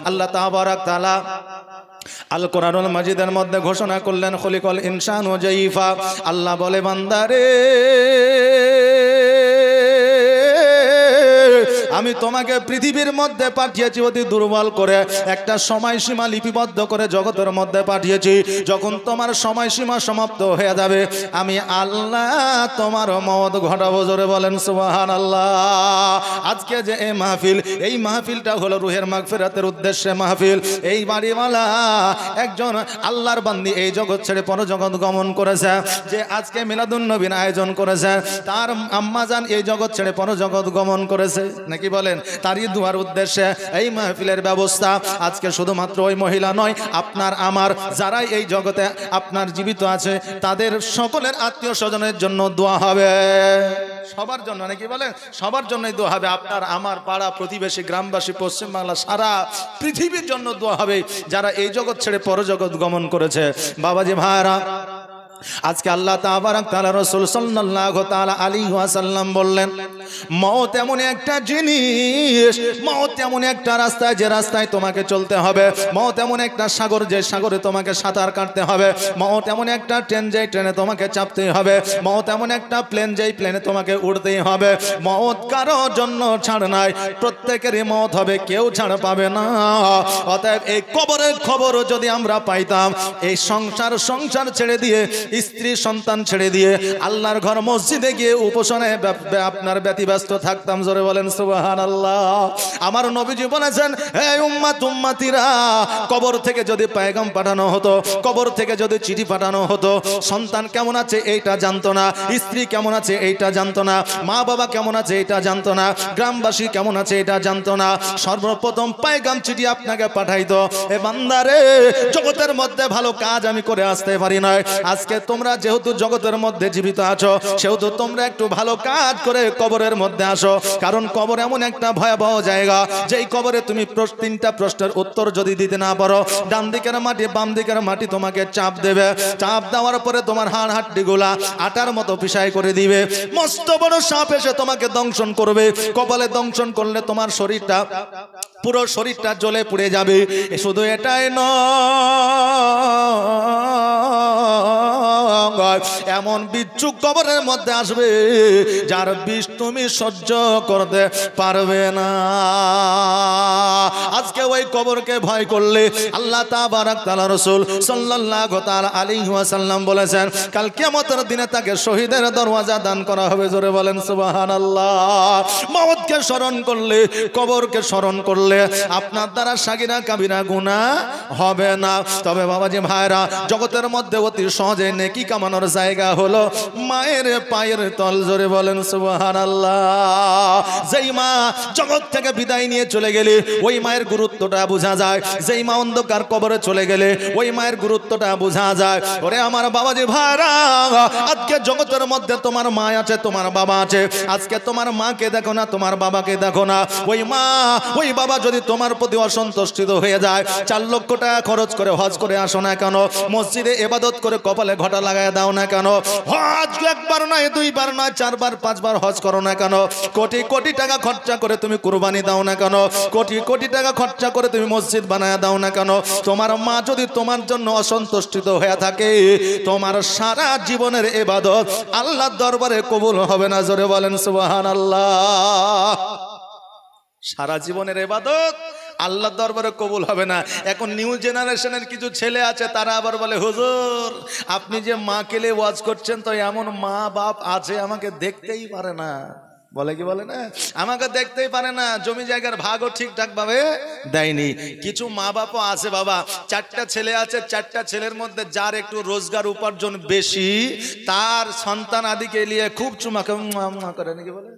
আল্লাহ তাবারাক তাআলা আল কোরআনুল মাজিদের মধ্যে ঘোষণা করলেন খলিকাল ইনসানু জাইফা। আল্লাহ বলে বান্দারে আমি তোমাকে পৃথিবীর মধ্যে পাঠিয়েছি অতি দুর্বল করে, একটা সময়সীমা লিপিবদ্ধ করে জগতের মধ্যে পাঠিয়েছি। যখন তোমার সময়সীমা সমাপ্ত হয়ে যাবে আমি আল্লাহ তোমার মওত ঘটাবো। জোরে বলেন সুবহানাল্লাহ। আজকে যে এই মাহফিল, এই মাহফিলটা হলো রুহের মাগফিরাতের উদ্দেশ্যে মাহফিল। এই বাড়িওয়ালা একজন আল্লাহর বান্দি এই জগৎ ছেড়ে পরজগৎ গমন করেছে, যে আজকে মিলাদুন নবীর আয়োজন করেছে, তার আম্মাজান এই জগৎ ছেড়ে পরজগৎ গমন করেছে নাকি বলেন, তারই দুয়ার উদ্দেশ্যে এই মাহফিলের ব্যবস্থা। আজকে শুধুমাত্র ওই মহিলা নয়, আপনার আমার যারা এই জগতে আপনার জীবিত আছে তাদের সকলের আত্মীয় স্বজনের জন্য দোয়া হবে, সবার জন্য নাকি বলেন, সবার জন্যই দোয়া হবে। আপনার আমার পাড়া প্রতিবেশী গ্রামবাসী পশ্চিমবাংলা সারা পৃথিবীর জন্য দোয়া হবে যারা এই জগৎ ছেড়ে পরজগৎ গমন করেছে। বাবাজি ভাইরা, আজকে আল্লাহ তাবারাক তাআলা রাসূল সাল্লাল্লাহু তাআলা আলাইহি ওয়াসাল্লাম বললেন মওত এমন একটা জিনিস, মওত এমন একটা রাস্তা যে রাস্তায় তোমাকে চলতে হবে, মওত এমন একটা সাগর যে সাগরে তোমাকে সাঁতার কাটতে হবে, মওত এমন একটা ট্রেন যে ট্রেনে তোমাকে চাপতেই হবে, মওত এমন একটা প্লেন যেই প্লেনে তোমাকে উড়তেই হবে। মওত কারোর জন্য ছাড় নাই, প্রত্যেকেরই মওত হবে, কেউ ছাড় পাবে না। অতএব এই কবরের খবরও যদি আমরা পাইতাম, এই সংসার ছেড়ে দিয়ে, স্ত্রী সন্তান ছেড়ে দিয়ে আল্লাহর ঘর মসজিদে গিয়ে উপাসনায় আপনার ব্যতিব্যস্ত থাকতাম। জোরে বলেন সুবহানাল্লাহ। আমার নবীজি বলেছেন হে উম্মত উম্মতিরা, কবর থেকে যদি পয়গাম পাঠানো হতো, কবর থেকে যদি চিঠি পাঠানো হতো, সন্তান কেমন আছে এইটা জানতো না, স্ত্রী কেমন আছে এইটা জানতো না, মা বাবা কেমন আছে এটা জানতো না, গ্রামবাসী কেমন আছে এটা জানতো না, সর্বপ্রথম পয়গাম চিঠি আপনাকে পাঠাইতো এ বান্দারে জগতের মধ্যে ভালো কাজ আমি করে আসতে পারি না, আজকে তোমরা যেহেতু জগতের মধ্যে জীবিত আছো সেহেতু তোমরা একটু ভালো কাজ করে কবরের মধ্যে আসো। কারণ কবর এমন একটা ভয়াবহ জায়গা, যেই কবরে তুমি তিনটা প্রশ্নের উত্তর যদি দিতে না পারো, ডান দিকের মাটি বাম দিকের মাটি তোমাকে চাপ দেবে, চাপ দেওয়ার পরে তোমার হাড় হাড্ডিগুলা আটার মতো পিষাই করে দিবে, মস্ত বড় সাপ এসে তোমাকে দংশন করবে। কপালে দংশন করলে তোমার শরীরটা, পুরো শরীরটা জ্বলে পুড়ে যাবে। শুধু এটাই নয়, এমন বিচ্ছু কবরের মধ্যে আসবে যার বিষ তুমি সহ্য করতে পারবে না। আজকে ওই কবরকে ভয় করলে আল্লাহ তাবারাক তাআলা রাসূল সাল্লাল্লাহু তাআলা আলাইহি ওয়াসাল্লাম বলেছেন কাল কিয়ামতের দিনে তাকে শহীদের দরওয়াজা দান করা হবে। জোরে বলেন সুবহানাল্লাহ। মওতকে স্মরণ করলে, কবরকে স্মরণ করলে আপনার দ্বারা সাগিরা কাবিরা গুনাহ হবে না। তবে বাবাজি ভাইরা, জগতের মধ্যে অতি সহজে নেকি কামানোর জায়গা হলো মায়ের পায়ের তল। জোরে বলেন সুবহানাল্লাহ। যেই মা জগৎ থেকে বিদায় নিয়ে চলে গেলে ওই মায়ের গুরুত্বটা বোঝা যায়, যেই মা অন্ধকার কবরে চলে গেলে ওই মায়ের গুরুত্বটা বোঝা যায়। ওরে আমার বাবাজি ভাইরা, আজকে জগতের মধ্যে তোমার মা আছে, তোমার বাবা আছে, আজকে তোমার মাকে দেখো না, তোমার বাবাকে দেখো না। ওই মা ওই বাবা যদি তোমার প্রতি অসন্তুষ্ট হয়ে যায়, 4 লক্ষ টাকা খরচ করে হজ করে আসো না কেন, মসজিদে ইবাদত করে কপালে ঘটা লাগায় দাও না কেন, হজ একবার নয় 2 বার নয় 4 বার 5 বার হজ করো না কেন, কোটি কোটি টাকা খরচা করে তুমি কুরবানি দাও না কেন, কোটি কোটি টাকা খরচা করে তুমি মসজিদ বানায় দাও না কেন, তোমার মা যদি তোমার জন্য অসন্তুষ্ট হয়ে থাকে, তোমার সারা জীবনের ইবাদত আল্লাহর দরবারে কবুল হবে না। জোরে বলেন সুবহানাল্লাহ। সারা জীবনের ইবাদত আল্লাহর দরবারে কবুল হবে না। এখন নিউ জেনারেশনের কিছু ছেলে আছে, তারা আবার বলে হুজুর আপনি যে মা কেলে ওয়াজ করছেন, তো এমন মা বাপ আছে আমাকে দেখতেই পারে না। বলে কি বলে না, আমাকে দেখতেই পারে না, জমি জায়গার ভাগও ঠিকঠাক ভাবে দেয়নি। কিছু মা বাপও আছে বাবা, 4টা ছেলে আছে, 4টা ছেলের মধ্যে যার একটু রোজগার উপার্জন বেশি, তার সন্তান আদিকে নিয়ে খুব চুমাকে করে নাকি বলে,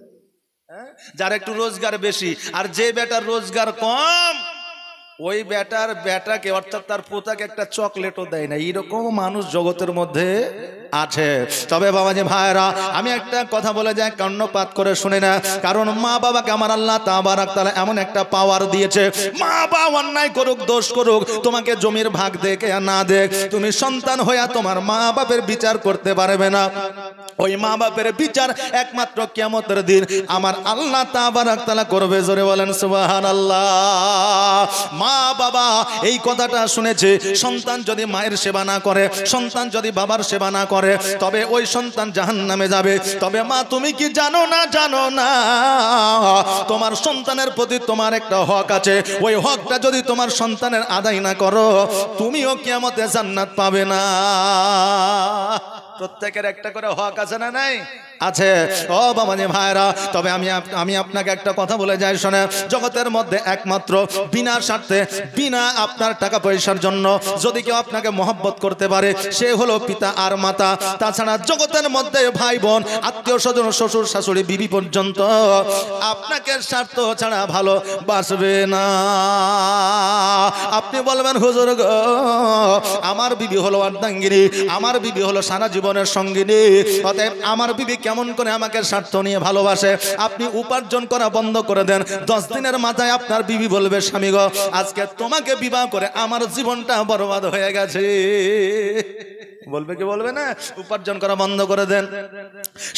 যার একটু রোজগার বেশি, আর যে বেটার রোজগার কম ওই বেটাকে অর্থাৎ তার পোতাকে একটা চকলেটও দেয় না। এইরকম মানুষ জগতের মধ্যে আছে। তবে বাবাজি ভাইরা, আমি একটা কথা বলে যাই, কর্ণপাত করে শুনে না। কারণ মা বাবাকে আমার আল্লাহ তাবারাক তাআলা এমন একটা পাওয়ার দিয়েছে, মা বাবা অন্যায় করুক, দোষ করুক, তোমাকে জমির ভাগ দেখে না দেখ, তুমি সন্তান হইয়া তোমার মা বাপের বিচার করতে পারবে না। ওই মা বাপের বিচার একমাত্র কিয়ামতের দিন আমার আল্লাহ তাবারাক তাআলা করবে। জোরে বলেন সুবহানাল্লাহ। মা বাবা এই কথাটা শুনেছে, সন্তান যদি মায়ের সেবা না করে, সন্তান যদি বাবার সেবা না করে, তবে ওই সন্তান জাহান্নামে যাবে। তবে মা তুমি কি জানো না, জানো না তোমার সন্তানের প্রতি তোমার একটা হক আছে, ওই হকটা যদি তোমার সন্তানের আদায় না করো, তুমিও কিয়ামতে জান্নাত পাবে না। প্রত্যেকের একটা করে হক আছে না নাই? আছে। ও বাবাজি ভাইরা, তবে আমি আপনাকে একটা কথা বলে যাই শোনে, জগতের মধ্যে একমাত্র বিনা স্বার্থে, বিনা আপনার টাকা পয়সার জন্য যদি কেউ আপনাকে মহব্বত করতে পারে, সে হলো পিতা আর মাতা। তাছাড়া জগতের মধ্যে ভাই বোন, আত্মীয় স্বজন, শ্বশুর শাশুড়ি, বিবি পর্যন্ত আপনাকে স্বার্থ ছাড়া ভালোবাসবে না। আপনি বলবেন হুজুর গো, আমার বিবি হলো অর্ধাঙ্গিনী, আমার বিবি হলো সারা জীবনের সঙ্গিনী, অতএব আমার বিবি কেমন করে আমাকে স্বার্থ নিয়ে ভালোবাসে? আপনি উপার্জন করা বন্ধ করে দেন, 10 দিনের মাথায় আপনার বিবি বলবে, স্বামী গো আজকে তোমাকে বিবাহ করে আমার জীবনটা বরবাদ হয়ে গেছে। বলবে কি বলবে না? উপার্জন করা বন্ধ করে দেন।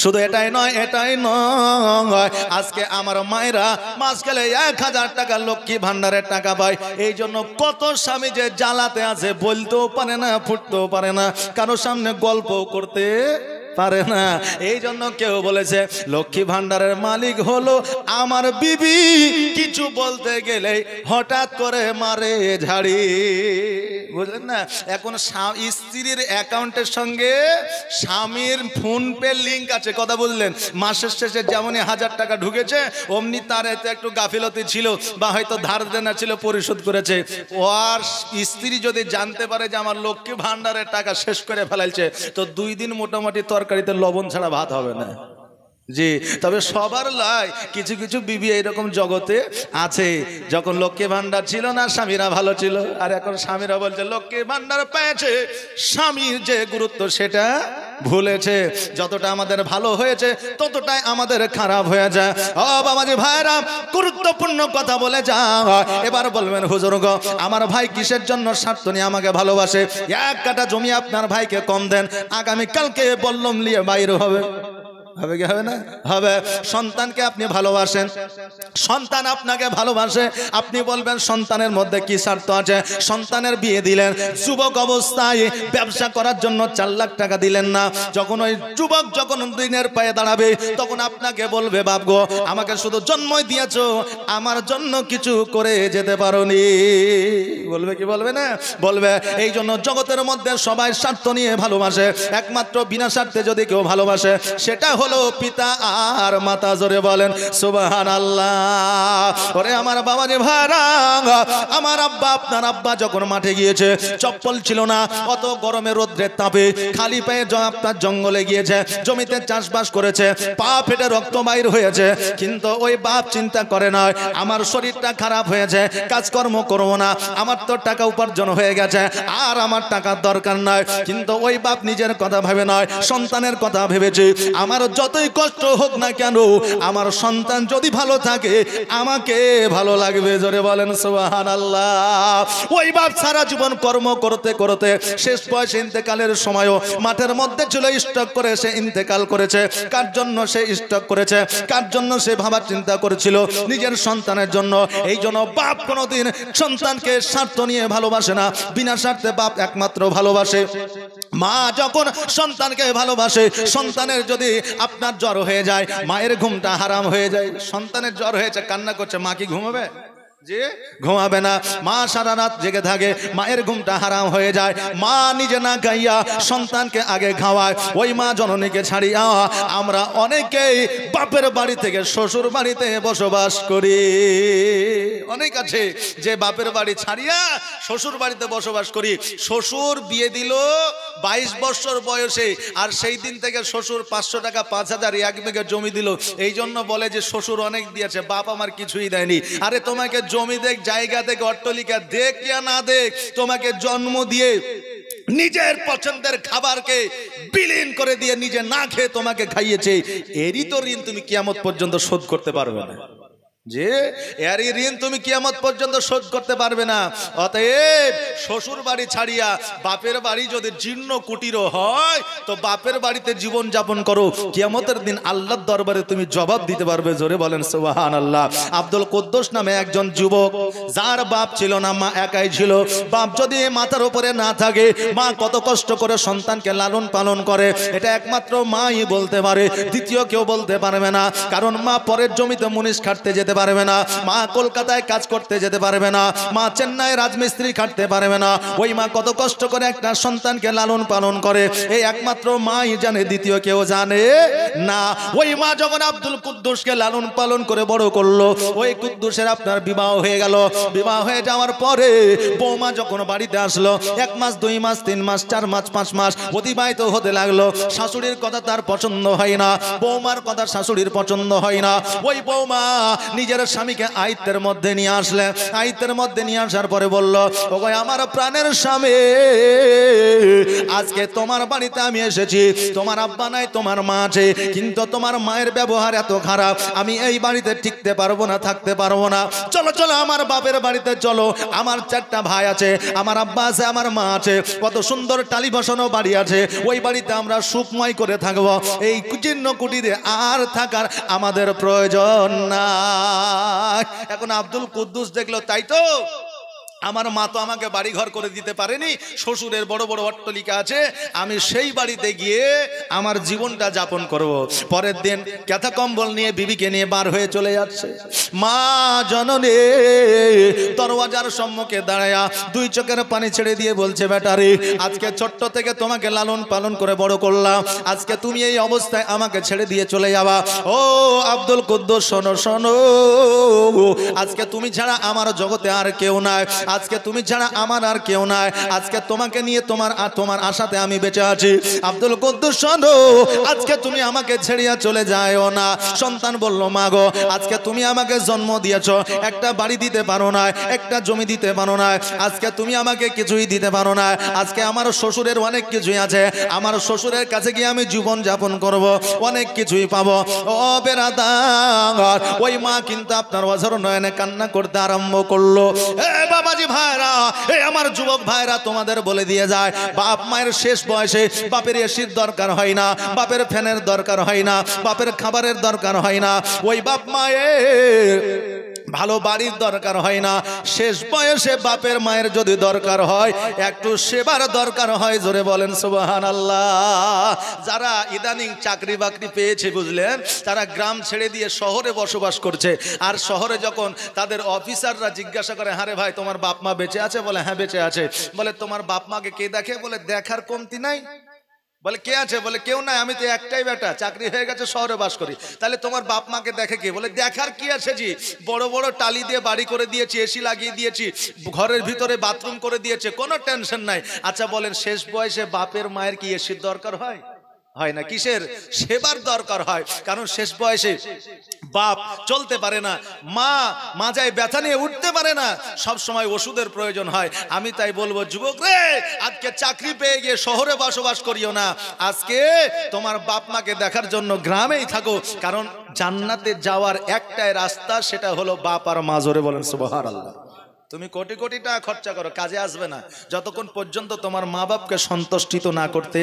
শুধু এটাই নয়, এটাই নয়, আজকে আমার মায়েরা মাস গেলে 1000 টাকা লক্ষ্মী ভান্ডারের টাকা পায়। এই জন্য কত স্বামী যে জ্বালাতে আছে, বলতেও পারে না, ফুটতেও পারে না, কারোর সামনে গল্প করতে পারে না। এই জন্য কেউ বলেছে লক্ষ্মী ভান্ডারের মালিক হলো আমার বিবি, কিছু বলতে গেলে হঠাৎ করে মারে ঝাড়ি। বুঝলেন না? এখন স্ত্রীর অ্যাকাউন্টের সঙ্গে স্বামীর ফোন পে লিঙ্ক আছে, কথা বুঝলেন? মাসের শেষে যেমনই 1000 টাকা ঢুকেছে, অমনি তার এতে একটু গাফিলতি ছিল বা হয়তো ধার দেনা ছিল, পরিশোধ করেছে। ওর স্ত্রী যদি জানতে পারে যে আমার লক্ষ্মী ভান্ডারের টাকা শেষ করে ফেলাইছে, তো 2 দিন মোটামুটি তরকারিতে লবণ ছাড়া ভাত হবে না। জি, তবে সবার লাই কিছু কিছু বিবি এইরকম জগতে আছে, যখন লক্ষ্মী ভান্ডার ছিল না স্বামীরা ভালো ছিল, আর এখন স্বামীরা বলছে লক্ষ্মী ভান্ডার পেয়েছে, স্বামীর যে গুরুত্ব সেটা ভুলেছে। যতটা আমাদের ভালো হয়েছে ততটাই আমাদের খারাপ হয়ে যায়। ও বাবাজি ভাইরা, গুরুত্বপূর্ণ কথা বলে যা। এবার বলবেন হুজুর গো, আমার ভাই কিসের জন্য স্বার্থ নিয়ে আমাকে ভালোবাসে? 1 কাঠা জমি আপনার ভাইকে কম দেন, আগামী কালকে বললাম নিয়ে বাইরে হবে। হবে কি হবে না? হবে। সন্তানকে আপনি ভালোবাসেন, সন্তান আপনাকে ভালোবাসে, আপনি বলবেন সন্তানের মধ্যে কি স্বার্থ আছে? সন্তানের বিয়ে দিলেন, যুবক অবস্থায় ব্যবসা করার জন্য 4 লাখ টাকা দিলেন না। যখন ওই যুবক যখন দিনের পায়ে দাঁড়াবে, তখন আপনাকে বলবে বাপ গো, আমাকে শুধু জন্মই দিয়েছো, আমার জন্য কিছু করে যেতে পারোনি। বলবে কি বলবে না? বলবে। এই জন্য জগতের মধ্যে সবাই স্বার্থ নিয়ে ভালোবাসে, একমাত্র বিনা স্বার্থে যদি কেউ ভালোবাসে, সেটা হলো পিতা আর মাতা। জোরে বলেন সুবহানাল্লাহ। ওরে আমার বাবাজি ভাইরা, আমার আব্বা, আপনার আব্বা যখন মাঠে গিয়েছে, চপ্পল ছিল না, অত গরমে রোদ্রের তাপে খালি পায়ে আপনার জঙ্গলে গিয়েছে, জমিতে চাষবাস করেছে, পা ফেটে রক্ত বাইর হয়েছে, কিন্তু ওই বাপ চিন্তা করে না আমার শরীরটা খারাপ হয়েছে, কাজকর্ম করবো না, আমার তো টাকা উপার্জন হয়ে গেছে, আর আমার টাকার দরকার নয়। কিন্তু ওই বাপ নিজের কথা ভেবে নয়, সন্তানের কথা ভেবেছে। আমার যতই কষ্ট হোক না কেন, আমার সন্তান যদি ভালো থাকে, আমাকে ভালো লাগবে। জোরে বলেন সুবহানাল্লাহ। ওই বাপ সারা জীবন কর্ম করতে করতে শেষ বয়সে ইন্তেকালের সময়ও মাঠের মধ্যে ছিল, স্টক করে সে ইন্তেকাল করেছে। কার জন্য সে স্টক করেছে? কার জন্য সে ভাবার চিন্তা করেছিল? নিজের সন্তানের জন্য। এই জন্য বাপ কোনোদিন সন্তানকে স্বার্থ নিয়ে ভালোবাসে না, বিনা স্বার্থে বাপ একমাত্র ভালোবাসে। মা যখন সন্তানকে ভালোবাসে, সন্তানের যদি আপনার জ্বর হয়ে যায়, মায়ের ঘুমটা হারাম হয়ে যায়। সন্তানের জ্বর হয়েছে, কান্না করছে, মা কি ঘুমাবে? যে ঘুমাবে না। মা সারা রাত জেগে থাকে, মায়ের ঘুমটা হারাম হয়ে যায়। মা নিজে না খাইয়া সন্তানকে আগে খাওয়ায়। ওই মা জননীকে ছাড়িয়া আমরা অনেকেই বাপের বাড়ি থেকে শ্বশুর বাড়িতে বসবাস করি। অনেক আছে যে বাপের বাড়ি ছাড়িয়া শ্বশুর বাড়িতে বসবাস করি। শ্বশুর বিয়ে দিল 22 বছর বয়সে, আর সেই দিন থেকে শ্বশুর 500 টাকা 5000 1 বিঘা জমি দিল। এই জন্য বলে যে শ্বশুর অনেক দিয়েছে, বাপ আমার কিছুই দেয়নি। আরে তোমাকে জমি দেখ, জায়গা দেখ, অট্টালিকা দেখ ইয়া না দেখ, তোমাকে জন্ম দিয়ে নিজের পছন্দের খাবারকে বিলীন করে দিয়ে নিজে না খেয়ে তোমাকে খাইয়েছে, এরই তো ঋণ তুমি কিয়ামত পর্যন্ত শোধ করতে পারবে না। যে এরই ঋণ তুমি কিয়ামত পর্যন্ত শোধ করতে পারবে না। অতএব শ্বশুর বাড়ি ছাড়িয়া বাপের বাড়ি যদি জীর্ণ কুটির হয় তো বাপের বাড়িতে জীবন যাপন করো, কিয়ামতের দিন আল্লাহর দরবারে তুমি জবাব দিতে পারবে। জোরে বলেন সুবহানাল্লাহ। আব্দুল কুদ্দুস নামে একজন যুবক, যার বাপ ছিল না, মা একাই ছিল। বাপ যদি মাথার উপরে না থাকে, মা কত কষ্ট করে সন্তানকে লালন পালন করে এটা একমাত্র মাই বলতে পারে, দ্বিতীয় কেউ বলতে পারবে না। কারণ মা পরের জমিতে মুনিশ খাটতে যেতে পারবে না, মা কলকাতায় কাজ করতে যেতে পারবে না, মা চেন্নাই রাজমিস্ত্রি খাটতে পারবে না। ওই মা কত কষ্ট করে একটা সন্তানকে লালন পালন করে এই একমাত্র মাই জানে, দ্বিতীয় কেউ জানে না। ওই মা যখন আব্দুল কুদ্দুসকে লালন পালন করে বড় করলো, ওই কুদ্দুসের আপনার বিবাহ হয়ে গেল। বিবাহ হয়ে যাওয়ার পরে বৌমা যখন বাড়িতে আসলো, 1 মাস 2 মাস 3 মাস 4 মাস 5 মাস অতিবাহিত হতে লাগলো। শাশুড়ির কথা তার পছন্দ হয় না, বৌমার কথা শাশুড়ির পছন্দ হয় না। ওই বৌমা নিজের স্বামীকে আয়ত্তের মধ্যে নিয়ে আসলে, আয়ত্তের মধ্যে নিয়ে আসার পরে বলল, ওগো আমার প্রাণের স্বামী, আজকে তোমার বাড়িতে আমি এসেছি, তোমার আব্বা নাই, তোমার মা আছে, কিন্তু তোমার মায়ের ব্যবহার এত খারাপ, আমি এই বাড়িতে টিকতে পারবো না, থাকতে পারবো না। চলো চলো আমার বাপের বাড়িতে চলো, আমার 4টা ভাই আছে, আমার আব্বা আছে, আমার মা আছে, কত সুন্দর টালি বসানো বাড়ি আছে, ওই বাড়িতে আমরা সুখময় করে থাকবো, এই জীর্ণ কুটিরে আর থাকার আমাদের প্রয়োজন না। এখন আব্দুল কুদ্দুস দেখলো, তাই তো আমার মা তো আমাকে বাড়ি ঘর করে দিতে পারেনি, শ্বশুরের বড় বড় অট্টালিকা আছে, আমি সেই বাড়িতে গিয়ে আমার জীবনটা যাপন করব। পরের দিন কাঁথা কম্বল নিয়ে বিবিকে নিয়ে বার হয়ে চলে যাচ্ছে। মা জননী দরওয়াজার সম্মুখে দাঁড়ায়া 2 চোখের পানি ছেড়ে দিয়ে বলছে, বেটারে আজকে ছোট্ট থেকে তোমাকে লালন পালন করে বড় করলাম, আজকে তুমি এই অবস্থায় আমাকে ছেড়ে দিয়ে চলে যাবা। ও আব্দুল কুদ্দুস শোনো শোনো, আজকে তুমি ছাড়া আমার জগতে আর কেউ নাই, আজকে তুমি ছাড়া আমার আর কেউ নাই, আজকে তোমাকে নিয়ে তোমার আশাতে আমি বেঁচে আছি। আব্দুল কুদ্দুস শোনো, আজকে তুমি আমাকে ছেড়িয়া চলে যাও না। সন্তান বলল, মা গো আজকে তুমি আমাকে জন্ম দিয়েছো, একটা বাড়ি দিতে পারো না, একটা জমি দিতে পারো না, আজকে তুমি আমাকে কিছুই দিতে পারো না। আজকে আমার শ্বশুরের অনেক কিছুই আছে, আমার শ্বশুরের কাছে গিয়ে আমি জীবন যাপন করব, অনেক কিছুই পাবো। ও বেরাদার, ওই মা কিন্তু আপনার অঝর নয়নে কান্না করতে আরম্ভ করলো। এ বাবাজি ভাইরা, এই আমার যুবক ভাইরা, তোমাদের বলে দিয়ে যায়, বাপ মায়ের শেষ বয়সে বাপের এসির দরকার হয় না, বাপের ফ্যানের দরকার হয় না, বাপের খাবারের দরকার হয় না, ওই বাপ মায়ের ভালো বাড়ির দরকার হয় না। শেষ বয়সে বাপের মায়ের যদি দরকার হয়, একটু সেবার দরকার হয়। জোরে বলেন সুবহানাল্লাহ। যারা ইদানিং চাকরি বাকরি পেয়েছে বুঝলেন, তারা গ্রাম ছেড়ে দিয়ে শহরে বসবাস করছে। আর শহরে যখন তাদের অফিসাররা জিজ্ঞাসা করে, হ্যাঁ রে ভাই তোমার বাপ মা বেঁচে আছে? বলে হ্যাঁ বেঁচে আছে। বলে তোমার বাপ মাকে কে দেখে? বলে দেখার কমতি নাই। বলে কে আছে? বলে কেউ নাই, আমি তো একটাই বেটা, চাকরি হয়ে গেছে, শহরে বাস করি। তাহলে তোমার বাপ মাকে দেখে কে? বলে দেখার কি আছে জি, বড় বড় টালি দিয়ে বাড়ি করে দিয়েছি, এসি লাগিয়ে দিয়েছি, ঘরের ভিতরে বাথরুম করে দিয়েছে, কোনো টেনশন নাই। আচ্ছা বলেন, শেষ বয়সে বাপের মায়ের কি এসির দরকার হয়? হয় না। কিসের? সেবার দরকার হয়। কারণ শেষ বয়সে বাপ চলতে পারে না, মা মাজায় ব্যথা নিয়ে উঠতে পারে না, সব সময় ওষুধের প্রয়োজন হয়। আমি তাই বলবো, যুবক রে, আজকে চাকরি পেয়ে গিয়ে শহরে বসবাস করিও না, আজকে তোমার বাপ মাকে দেখার জন্য গ্রামেই থাকো। কারণ জান্নাতে যাওয়ার একটাই রাস্তা, সেটা হলো বাপ আর মা। জোরে বলেন সুবহানাল্লাহ। তুমি কোটি কোটি টাকা খরচা করো, কাজে আসবে না যতক্ষণ পর্যন্ত তোমার মা বাপকে সন্তুষ্টিত না করতে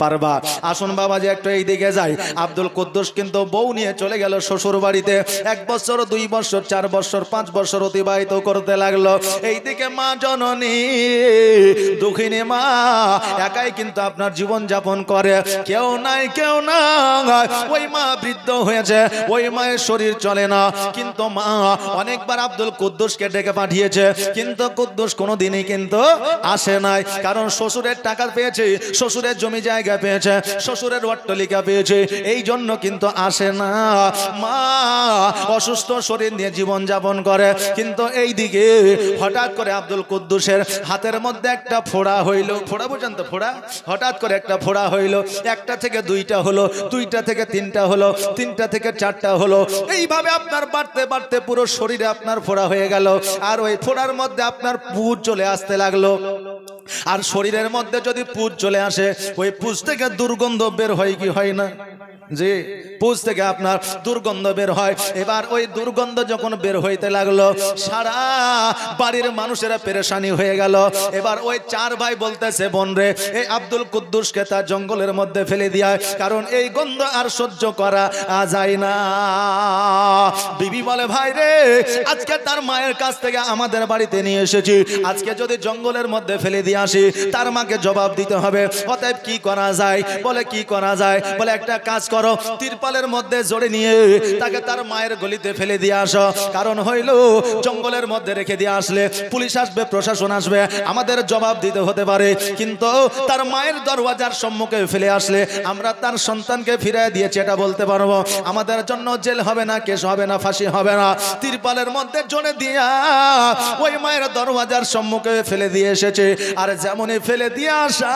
পারবা। আসুন বাবাজি একটু এই দিকে যাই। আব্দুল কুদ্দুস কিন্তু বউ নিয়ে চলে গেল শ্বশুর বাড়িতে। 1 বছর 2 বছর 4 বছর 5 বছর অতিবাহিত করতে লাগলো। এইদিকে মা জননী দুঃখিনী মা একাই কিন্তু আপনার জীবন যাপন করে, কেউ নাই কেউ নাই। ওই মা বৃদ্ধ হয়েছে, ওই মায়ের শরীর চলে না, কিন্তু মা অনেকবার আব্দুল কুদ্দুসকে ডেকে পাঠিয়েছে, কিন্তু কুদ্দুস কোনোদিনই কিন্তু আসে নাই। কারণ শ্বশুরের টাকা পেয়েছে, শ্বশুরের জমি জায়গা পেয়েছে, শ্বশুরের অট্টালিকা পেয়েছে, এই জন্য কিন্তু আসে না। মা অসুস্থ শরীর নিয়ে জীবন যাপন করে। কিন্তু এই দিকে হঠাৎ করে আব্দুল কুদ্দুসের হাতের মধ্যে একটা ফোড়া হইল। ফোড়া বুঝেন তো? ফোড়া। হঠাৎ করে একটা ফোড়া হইল, 1টা থেকে 2টা হলো, 2টা থেকে 3টা হলো, 3টা থেকে 4টা হলো। এইভাবে আপনার বাড়তে বাড়তে পুরো শরীরে আপনার ফোড়া হয়ে গেল। আর ওই ফোড়ার মধ্যে আপনার পুজ চলে আসতে লাগলো। আর শরীরের মধ্যে যদি পুজ চলে আসে, ওই পুজ থেকে দুর্গন্ধ বের হয় কি হয় না? জি, পুজ থেকে আপনার দুর্গন্ধ বের হয়। এবার ওই দুর্গন্ধ যখন বের হইতে লাগলো, সারা বাড়ির মানুষেরা পেরেশানি হয়ে গেল। এবার ওই চার ভাই বলতেছে, বোন রে, এই আব্দুল কুদ্দুসকে তার জঙ্গলের মধ্যে ফেলে দিয়া, কারণ এই গন্ধ আর সহ্য করা যায় না। বিবি বলে, ভাই রে, আজকে তার মায়ের কাছ থেকে আমাদের বাড়িতে নিয়ে এসেছি, আজকে যদি জঙ্গলের মধ্যে ফেলে দিয়ে আসি, তার মাকে জবাব দিতে হবে। অতএব কি করা যায়? বলে, কি করা যায়? বলে, একটা কাজ করো, তিরপালের মধ্যে জড়ে নিয়ে তাকে তার মায়ের গলিতে ফেলে দিয়ে আসো। কারণ হইল, জঙ্গলের মধ্যে রেখে দিয়ে আসলে পুলিশ আসবে, প্রশাসন আসবে, আমাদের জবাব দিতে হতে পারে। কিন্তু তার মায়ের দরওয়াজার সম্মুখে ফেলে আসলে আমরা তার সন্তানকে ফিরিয়ে দিয়েছি এটা বলতে পারবো। আমাদের জন্য জেল হবে না, কেস হবে না, ফাঁসি হবে না। তিরপালের মধ্যে জড়ে দিয়া ওই মায়ের দরওয়াজার সম্মুখে ফেলে দিয়ে এসেছে। আর যেমনই ফেলে দিয়ে আসা,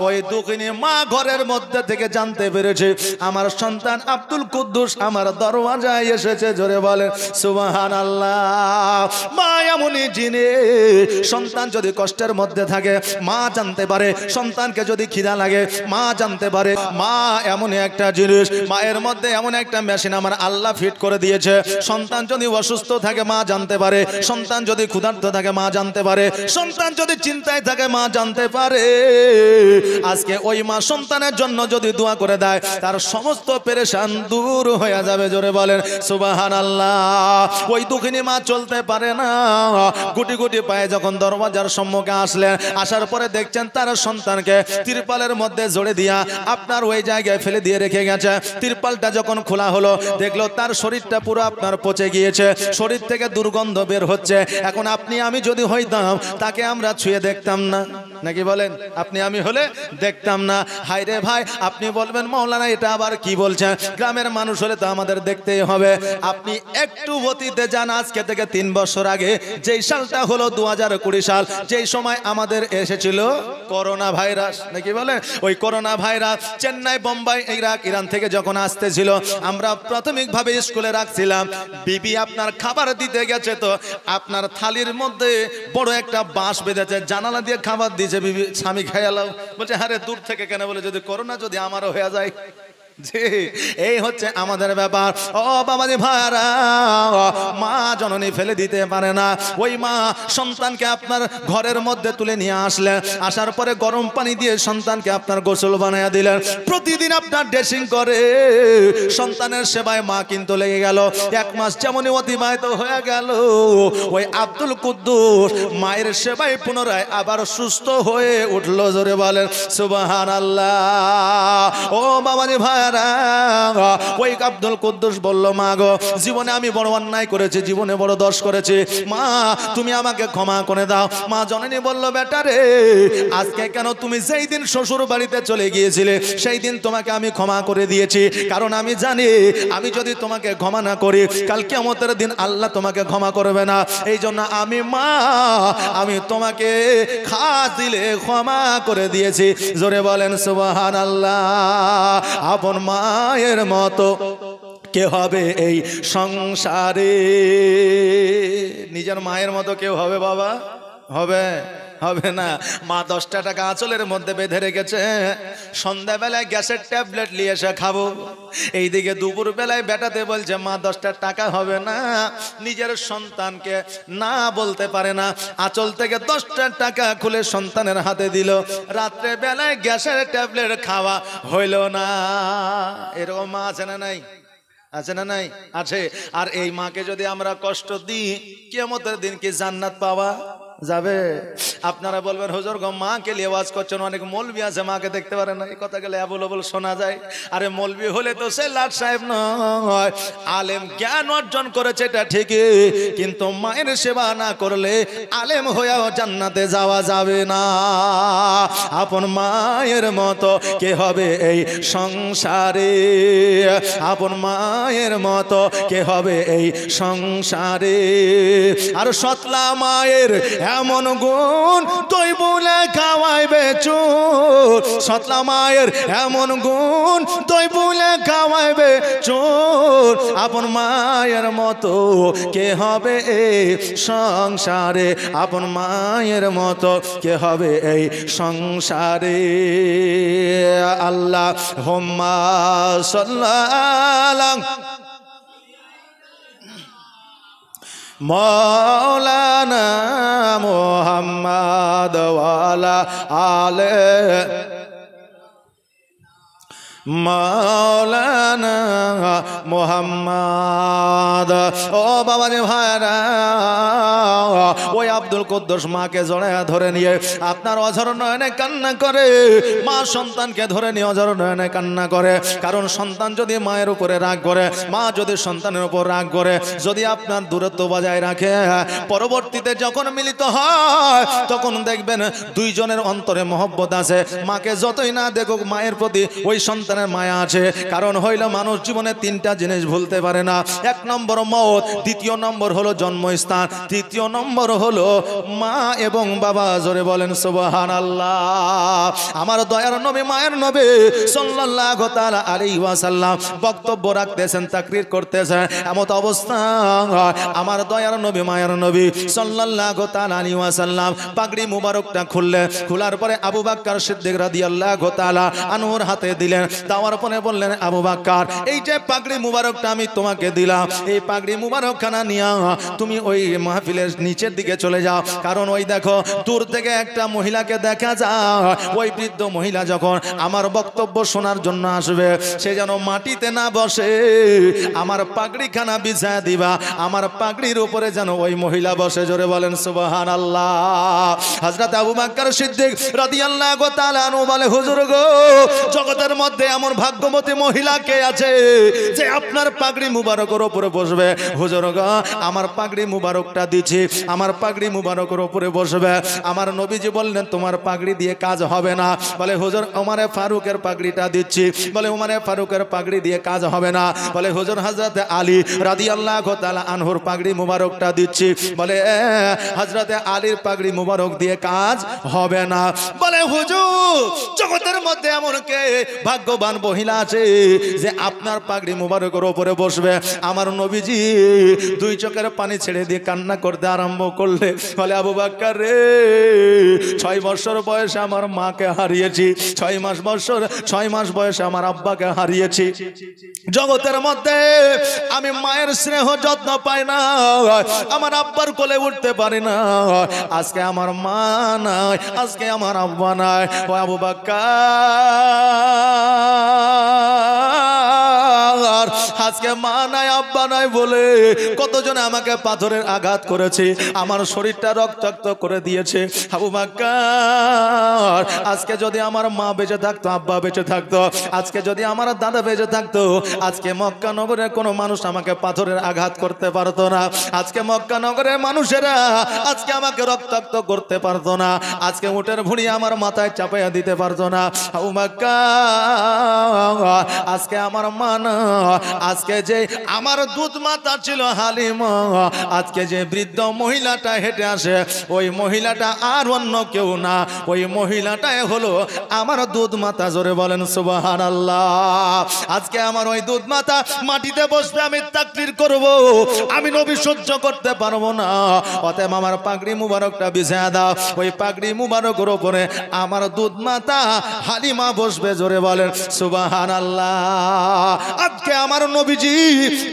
ওই দুঃখিনী মা ঘরের মধ্যে থেকে জানতে পেরেছে আমার সন্তান আব্দুল কুদ্দুস আমার দরওয়াজায় এসেছে। জোরে বলেন সুবহানাল্লাহ। মা এমনই জিনিস, সন্তান যদি কষ্টের মধ্যে থাকে মা জানতে পারে, সন্তানকে যদি খিদা লাগে মা জানতে পারে। মা এমনই একটা জিনিস, মায়ের মধ্যে এমন একটা মেশিন আমার আল্লাহ ফিট করে দিয়েছে। সন্তান যদি অসুস্থ থাকে মা জানতে পারে, সন্তান যদি ক্ষুধার্ত থাকে মা জানতে পারে, সন্তান যদি চিন্তায় থাকে মা জানতে পারে। আজকে ওই মা সন্তানের জন্য যদি দোয়া করে দেয়, তার সমস্ত পেরেশান দূর হয়ে যাবে। জোরে বলেন সুবহানাল্লাহ। ওই দুঃখিনী মা চলতে পারে না, গুটি গুটি পায়ে যখন দরওয়াজার সম্মুখে আসলেন, আসার পরে দেখছেন তার সন্তানকে তিরপালের মধ্যে জড়ে দিয়া আপনার ওই জায়গায় ফেলে দিয়ে রেখে গেছে। তিরপালটা যখন খোলা হলো, দেখলো তার শরীরটা পুরো আপনার পচে গিয়েছে, শরীর থেকে দুর্গন্ধ বের হচ্ছে। এখন আপনি আমি যদি হইতাম, তাকে আমরা ছুঁয়ে দেখতাম না, নাকি বলেন? আপনি আমি হলে দেখতাম না। হায় রে ভাই, আপনি বলবেন মাওলানা এটা আবার কি বলছেন? গ্রামের মানুষ হলে তো আমাদের দেখতেই হবে। আপনি একটু অতীতে যান, আজকে থেকে 3 বছর আগে, যেই সালটা হলো 2020 সাল, যেই সময় আমাদের এসেছিল করোনা ভাইরাস, নাকি বলেন? ওই corona virus Chennai, Bombay, Iraq, Iran থেকে যখন আসতেছিল, আমরা প্রাথমিকভাবে স্কুলে রাখছিলাম। বিবি আপনার খাবার দিতে গেছে, তো আপনার থালির মধ্যে বড় একটা বাঁশ বেঁধেছে, জানালা দিয়ে খাবার দিয়েছে। বিবি, স্বামী খাইয়ালাও। বলছে, আরে দূর থেকে কেন? বলে, যদি করোনা যদি আমারও হয়ে যায়। জি, এই হচ্ছে আমাদের ব্যাপার। ও বাবাজি ভাইরা, মা জননী ফেলে দিতে পারে না। ওই মা সন্তানকে আপনার ঘরের মধ্যে তুলে নিয়ে আসলেন, আসার পরে গরম পানি দিয়ে সন্তানকে আপনার গোসল বানাইয়া দিলেন। প্রতিদিন আপনার ড্রেসিং করে সন্তানের সেবায় মা কিন্তু লেগে গেল। 1 মাস যেমনই অতিবাহিত হয়ে গেল, ওই আব্দুল কুদ্দুস মায়ের সেবায় পুনরায় আবার সুস্থ হয়ে উঠল। জোরে বলেন সুবহানাল্লাহ। ও বাবাজি ভাই, ওই আব্দুল কুদ্দুস বলল, মা গো, জীবনে আমি বড় অন্যায় করেছি, জীবনে বড় দোষ করেছি, মা তুমি আমাকে ক্ষমা করে দাও। মা জননী বলল, বেটা রে, আজকে কেন? তুমি যেই দিন শ্বশুর বাড়িতে চলে গিয়েছিলে সেই দিন তোমাকে আমি ক্ষমা করে দিয়েছি, কারণ আমি জানি আমি যদি তোমাকে ক্ষমা না করি, কাল কিয়ামতের দিন আল্লাহ তোমাকে ক্ষমা করবে না। এই জন্য আমি তোমাকে খাস দিলে ক্ষমা করে দিয়েছি। জোরে বলেন সুবহানাল্লাহ। আপন মায়ের মতো কে হবে এই সংসারে? নিজের মায়ের মতো কেউ হবে বাবা? হবে? হবে না। মা 10টা টাকা আঁচলের মধ্যে বেঁধে রেখেছে, সন্ধ্যাবেলায় গ্যাসের ট্যাবলেট নিয়ে এসে খাবো। এইদিকে দুপুর বেলায় বেটাতে বলছে মা 10টা টাকা হবে না। নিজের সন্তানকে না বলতে পারে না, আঁচল থেকে 10টা টাকা খুলে সন্তানের হাতে দিল। রাত্রে বেলায় গ্যাসের ট্যাবলেট খাওয়া হইল না। এরকম মা আছে না নাই? আছে না নাই? আছে। আর এই মাকে যদি আমরা কষ্ট দিই, কিয়ামতের দিন কি জান্নাত পাওয়া যাবে? আপনারা বলবেন, হুজুর গো মাকে নিয়ে ওয়াজ করছেন, অনেক মৌলবি আছে মাকে দেখতে পারে না, এই কথা গেলে অ্যাভেলেবল শোনা যায়। আরে মৌলবি হলে তো সে লাট সাহেব নয়, আলেম জ্ঞান অর্জন করেছে এটা ঠিকই, কিন্তু মায়ের সেবা না করলে আলেম হয়েও জান্নাতে যাওয়া যাবে না। আপন মায়ের মতো কে হবে এই সংসারে? আপন মায়ের মতো কে হবে এই সংসারে? আর সতলা মায়ের এমন গুণ তুই বলে খাওয়াইবে চোর সতলা মায়ের এমন গুণ তুই বলে খাওয়াইবে চোর আপন মায়ের মতো কে হবে এই সংসারে আপন মায়ের মতো কে হবে এই সংসারে আল্লাহ হুম্মা সাল্লাল্লাহু মৌলানা মুহাম্মদ ওয়ালা আলে মৌলানা মুহাম্মদ ও বাবা রে ভাইরা ওই আব্দুল কুদ্দুস মাকে জড়ায়া ধরে নিয়ে আপনার অঝর নয়নে কান্না করে মা সন্তানকে ধরে নিয়ে অঝর নয়নে কান্না করে কারণ সন্তান যদি মায়ের উপরে রাগ করে মা যদি সন্তানের উপর রাগ করে যদি আপনার দূরত্ব বজায় রাখে পরবর্তীতে যখন মিলিত হয় তখন দেখবেন দুইজনের অন্তরে মহব্বত আছে মাকে যতই না দেখুক মায়ের প্রতি ওই সন্তান মায়া আছে কারণ হইল মানুষ জীবনে তিনটা জিনিস ভুলতে পারে না এক নম্বর মওত দ্বিতীয় নম্বর হলো জন্মস্থান তৃতীয় নম্বর হলো মা এবং বাবা জোরে বলেন সুবহানাল্লাহ আমার দয়ার নবী মায়ের নবী সাল্লাল্লাহু তাআলা আলাইহি ওয়াসাল্লাম বক্তব্য রাখতেছেন তাকরীর করতেছেন এমত অবস্থা আমার দয়ার নবী মায়ের নবী সাল্লাল্লাহু তাআলা আলাইহি ওয়াসাল্লাম পাগড়ি মুবারকটা খুললেন খোলার পরে আবু বকর সিদ্দিক রাদিয়াল্লাহু তাআলা আনহুর হাতে দিলেন দেওয়ার পরে বললেন আবু বকর এই যে পাগড়ি মুবারকটা আমি তোমাকে দিলাম এই পাগড়ি মুবারকখানা নিয়া তুমি ওই মাহফিলের নিচের দিকে চলে যাও কারণ ওই দেখো দূর থেকে একটা মহিলাকে দেখা যায় ওই বৃদ্ধ মহিলা যখন আমার বক্তব্য শোনার জন্য আসবে সে যেন মাটিতে না বসে আমার পাগড়িখানা বিছায়া দিবা আমার পাগড়ির উপরে যেন ওই মহিলা বসে জোরে বলেন সুবহানাল্লাহ হযরত আবু বকর সিদ্দিক রাদিয়াল্লাহু তাআলা আনহু বলে হুজুর গো জগতের মধ্যে এমন ভাগ্যবতী মহিলা কে আছে যে আপনার পাগড়ি মুবারকের উপরে বসবে হুজুর গো আমার পাগড়ি মুবারকটা দিছি আমার পাগড়ি মুবারকের উপরে বসবে আমার নবীজি বললেন তোমার পাগড়ি দিয়ে কাজ হবে না বলে হুজুর ওমরে ফারুকের পাগড়িটা দিচ্ছি বলে ওমরে ফারুকের পাগড়ি দিয়ে কাজ হবে না বলে হুজুর হযরতে আলী রাদিয়াল্লাহু তাআলা আনহুর পাগড়ি মুবারকটা দিচ্ছি বলে হযরতে আলীর পাগড়ি মুবারক দিয়ে কাজ হবে না বলে হুজুর জগতের মধ্যে এমন কে ভাগ্যবান মহিলা আছে যে আপনার পাগড়ি মুবারকের উপরে বসবে আমার নবীজি দুই চোখের পানি ছেড়ে দিয়ে কান্না করতে আরম্ভ করলে বলে আবু বকর রে 6 বছর বয়সে আমার মাকে হারিয়েছি 6 মাস বয়সে আমার আব্বাকে হারিয়েছি জগতের মধ্যে আমি মায়ের স্নেহ যত্ন পাই না আমার আব্বার কোলে উঠতে পারি না আজকে আমার মা নাই আজকে আমার আব্বা নাই ও আবু বকর আজকে মা নাই আব্বা নাই বলে কতজন আমাকে পাথরের আঘাত করেছে আমার শরীরটা রক্তাক্ত করে দিয়েছে আবু বকর আজকে যদি আমার মা বেঁচে থাকতো আব্বা বেঁচে থাকতো আজকে যদি আমার দাদা বেঁচে থাকতো আজকে মক্কা নগরের কোনো মানুষ আমাকে পাথরের আঘাত করতে পারতো না আজকে মক্কা নগরের মানুষেরা আজকে আমাকে রক্তাক্ত করতে পারতো না আজকে উটের ভুঁড়ি আমার মাথায় চাপাইয়া দিতে পারতো না আবু বকর আজকে আমার মা না আজকে যে আমার দুধ মাতা ছিল হালিমা আজকে যে বৃদ্ধ মহিলাটা হেঁটে আসে ওই মহিলাটা আর অন্য কেউ না ওই মহিলাটাই হলো আমার দুধ মাতা জোরে বলেন সুবহানাল্লাহ আজকে আমার ওই দুধ মাতা মাটিতে বসবে আমি তাকবীর করব আমি নবী সহ্য করতে পারবো না অতএব আমার পাগড়ি মুবারকটা বিছায়া দাও ওই পাগড়ি মুবারকের উপরে আমার দুধ মাতা হালিমা বসবে জোরে বলেন সুবহানাল্লাহ আজকে আমার নবীজি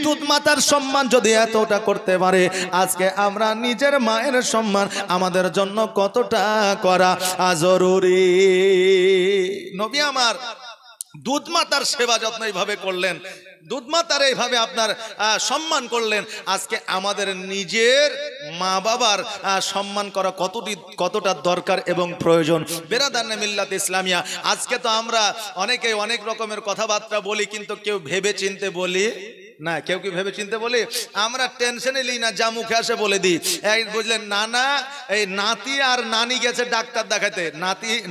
দুধ মাতার সম্মান যদি এতটা করতে পারে আজকে আমরা নিজের মায়ের সম্মান আমাদের জন্য কতটা করা জরুরি নবী আমার দুধ মাতার সেবা যত্ন এইভাবে করলেন দুধ মাতার এইভাবে আপনার সম্মান করলেন আজকে আমাদের নিজের মা বাবার সম্মান করা কতটা দরকার এবং প্রয়োজন বেরাদারনে মিল্লাত ইসলামিয়া আজকে তো আমরা অনেকে অনেক রকমের কথাবার্তা বলি কিন্তু কেউ ভেবে চিনতে বলি না, কেউ কি ভেবে চিনতে বলি? আমরা টেনশনে নিই না, যা মুখে আসে বলে দিই। এই বুঝলেন, নানা এই নাতি আর নানি গেছে ডাক্তার দেখাতে।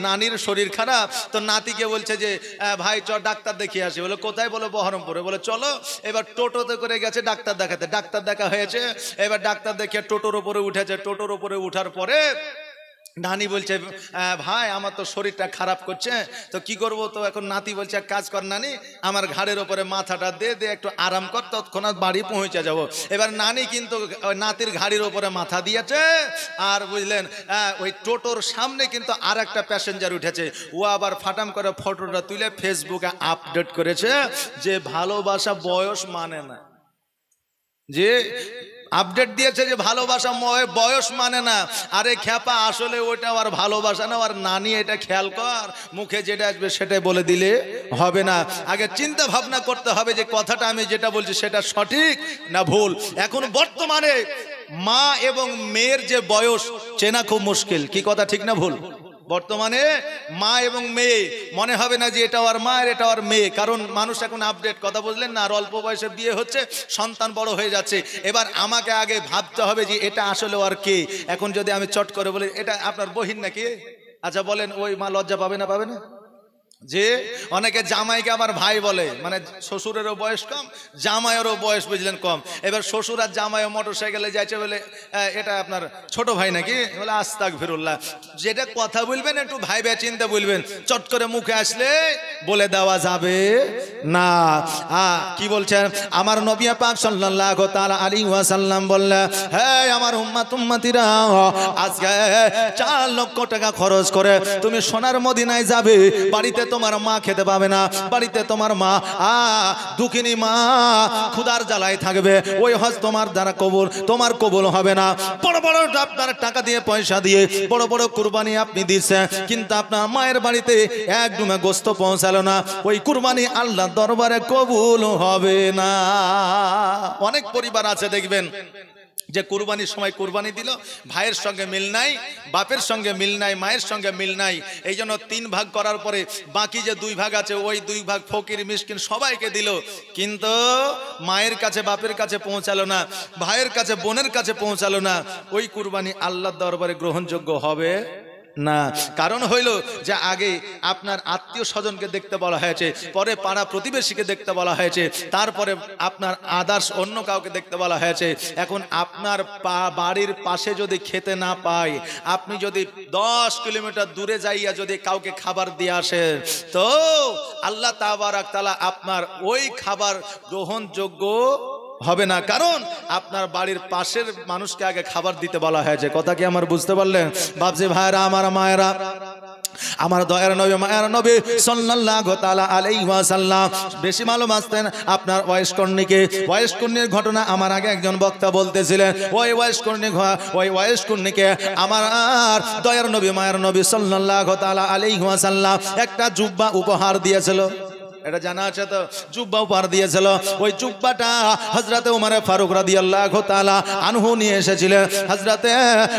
নানির শরীর খারাপ, তো নাতিকে বলছে যে ভাই চ ডাক্তার দেখিয়ে আসি। বলে কোথায়? বলে বহরমপুরে। বলে চলো। এবার টোটোতে করে গেছে ডাক্তার দেখাতে। ডাক্তার দেখা হয়েছে, এবার ডাক্তার দেখিয়ে টোটোর উপরে উঠেছে। টোটোর উপরে উঠার পরে নানি বলছে ভাই আমার তো শরীরটা খারাপ করছে, তো কি করব? তো এখন নাতি বলছে এক কাজ কর নানি, আমার ঘাড়ের ওপরে মাথাটা দে একটু আরাম কর, তৎক্ষণাৎ বাড়ি পৌঁছে যাব। এবার নানি কিন্তু নাতির ঘাড়ির ওপরে মাথা দিয়েছে, আর বুঝলেন ওই টোটোর সামনে কিন্তু আর একটা প্যাসেঞ্জার উঠেছে। ও আবার ফাটাম করে ফটোটা তুলে ফেসবুকে আপডেট করেছে যে ভালোবাসা বয়স মানে না। যে আপডেট দিয়েছে যে ভালোবাসা বয়স মানে না। আরে খ্যাপা, আসলে ওইটা আর ভালোবাসা না, আর নানি এটা খেয়াল কর, মুখে যেটা আসবে সেটাই বলে দিলে হবে না। আগে চিন্তা ভাবনা করতে হবে যে কথাটা আমি যেটা বলছি সেটা সঠিক না ভুল। এখন বর্তমানে মা এবং মেয়ের যে বয়স চেনা খুব মুশকিল। কি কথা ঠিক না ভুল? বর্তমানে মা এবং মেয়ে মনে হবে না যে এটা আর মা আর এটা আর মেয়ে, কারণ মানুষ এখন আপডেট, কথা বুঝলেন না? আর অল্প বয়সে বিয়ে হচ্ছে, সন্তান বড় হয়ে যাচ্ছে। এবার আমাকে আগে ভাবতে হবে যে এটা আসলে আর কে। এখন যদি আমি চট করে বলি এটা আপনার বহিন নাকি, আচ্ছা বলেন, ওই মা লজ্জা পাবে না? পাবে না? যে অনেকে জামাইকে আবার ভাই বলে, মানে শ্বশুরেরও বয়স কম, জামাইয়েরও বয়স বুঝলেন কম। এবার শ্বশুর আর জামাইও মোটর সাইকেলে যাচ্ছে, বলে এটা আপনার ছোট ভাই নাকি? বলে আস্তাগফিরুল্লাহ। যেটা কথা বলবেন একটু ভাইবে চিন্তা বলবেন, চট করে মুখে আসলে বলে দেওয়া যাবে না। কি বলছেন আমার নবী পাক সাল্লাল্লাহু তাআলা আলাইহি ওয়াসাল্লাম বললেন, হে আমার উম্মতিরা, আজকে 4 লক্ষ টাকা খরচ করে তুমি সোনার মদিনায় যাবে, বাড়িতে তোমার মা খেতে পাবে না, বাড়িতে তোমার মা দুঃখিনী মা ক্ষুধার জ্বালায় থাকবে। ওই হজ তোমার দ্বারা কবুল, তোমার কবুল হবে না। বড় বড় আপনার টাকা দিয়ে পয়সা দিয়ে বড় বড় কুরবানি আপনি দিচ্ছেন, কিন্তু আপনার মায়ের বাড়িতে এক ডুমে গোস্ত পৌঁছালো না, ওই কুরবানি আল্লাহর দরবারে কবুল হবে না। অনেক পরিবার আছে দেখবেন যে কুরবানির সময় কুরবানি দিল, ভাইয়ের সঙ্গে মিল নাই, বাপের সঙ্গে মিল নাই, মায়ের সঙ্গে মিল নাই। এই জন্য 3 ভাগ করার পরে বাকি যে 2 ভাগ আছে, ওই 2 ভাগ ফকির মিসকিন সবাইকে দিল, কিন্তু মায়ের কাছে বাপের কাছে পৌঁছালো না, ভাইয়ের কাছে বোনের কাছে পৌঁছালো না। ওই কুরবানি আল্লাহর দরবারে গ্রহণযোগ্য হবে না। কারণ হইল যে আগে আপনার আত্মীয় স্বজনকে দেখতে বলা হয়েছে, পরে পাড়া প্রতিবেশীকে দেখতে বলা হয়েছে, তারপরে আপনার আদার্স অন্য কাউকে দেখতে বলা হয়েছে। এখন আপনার বাড়ির পাশে যদি খেতে না পায়, আপনি যদি 10 কিলোমিটার দূরে যাইয়া যদি কাউকে খাবার দিয়ে আসেন, তো আল্লাহ তাবারাক তাআলা আপনার ওই খাবার গ্রহণযোগ্য হবে না। কারণ আপনার বাড়ির পাশের মানুষকে আগে খাবার দিতে বলা হয়েছে। কথা কি আমার বুঝতে পারলেন? বাপজি ভাইরা, আমার মায়েরা, আমার দয়ার নবী মায়ের নবী সাল্লাল্লাহু তাআলা আলাইহি ওয়াসাল্লাম বেশি মালুম আসতেন আপনার ওয়াইসকর্ণীর ঘটনা আমার আগে একজন বক্তা বলতেছিলেন। ওই ওয়াইসকর্ণীকে আমার দয়ার নবী মায়ের নবী সাল্লাল্লাহু তাআলা আলাইহি ওয়াসাল্লাম একটা জুব্বা উপহার দিয়েছিল। এটা জানা আছে তো? জুব্বা উপহার দিয়েছিল। ওই জুব্বাটা হযরতে ওমর ফারুক রাদিয়াল্লাহু তাআলা আনহু নিয়ে এসেছিলেন। হযরতে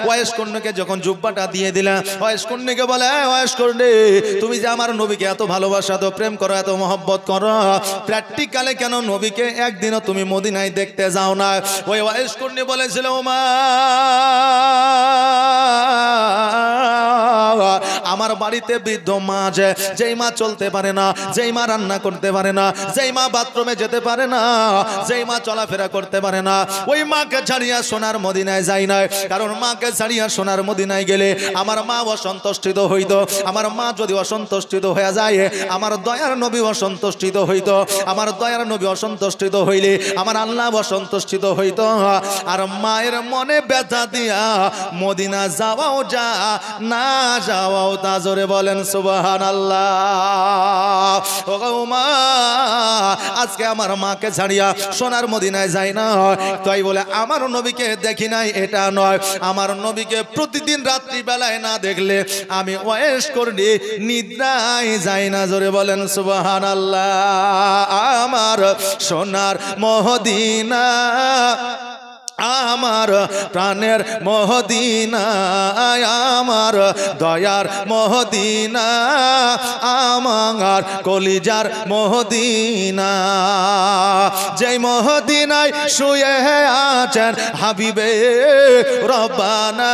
ওয়াইসকর্ণীকে যখন জুব্বাটা দিয়ে দিলেন, ওয়াইসকর্ণীকে বলে, ওয়াইসকর্ণী তুমি যে আমার নবীকে এত ভালোবাসা, এত প্রেম করো, এত মহব্বত করো, প্র্যাকটিক্যালে কেন নবীকে একদিনও তুমি মদিনায় দেখতে যাও না? ওই ওয়াইসকর্ণী বলেছিল, আমার বাড়িতে বৃদ্ধ মা আছে, যেই মা চলতে পারে না, যেই মা রান্না করতে পারে না, যেই মা বাথরুমে যেতে পারে না, যেই মা চলাফেরা করতে পারে না, ওই মাকে ছাড়িয়া সোনার মদিনায় যাই না। কারণ মাকে ছাড়িয়া সোনার মদিনায় গেলে আমার মা অসন্তুষ্টিত হইত। আমার মা যদি অসন্তুষ্টিত হয়ে যায়, আমার দয়ার নবী অসন্তুষ্টিত হইত। আমার দয়ার নবী অসন্তুষ্টিত হইলে আমার আল্লাহ অসন্তুষ্টিত হইত। আর মায়ের মনে ব্যথা দিয়া মদিনা যাওয়াও যা, না যাওয়াও তা। জোরে বলেন সুবহানাল্লাহ। ও মা, আজকে আমার মাকে ছাড়িয়া সোনার মদিনায় যাই না, তাই বলে আমার নবীকে দেখি নাই এটা নয়। আমার নবীকে প্রতিদিন রাত্রি বেলায় না দেখলে আমি ওয়াইসকর্ণী নিদ্রায় যাই না। জোরে বলেন সুবহানাল্লাহ। আমার সোনার মদিনা, আমার প্রাণের মদিনা, আমার দয়ার মদিনা, আমার কলিজার মদিনা, যেই মদিনায় শুয়ে আছেন হাবিবে রব্বানা,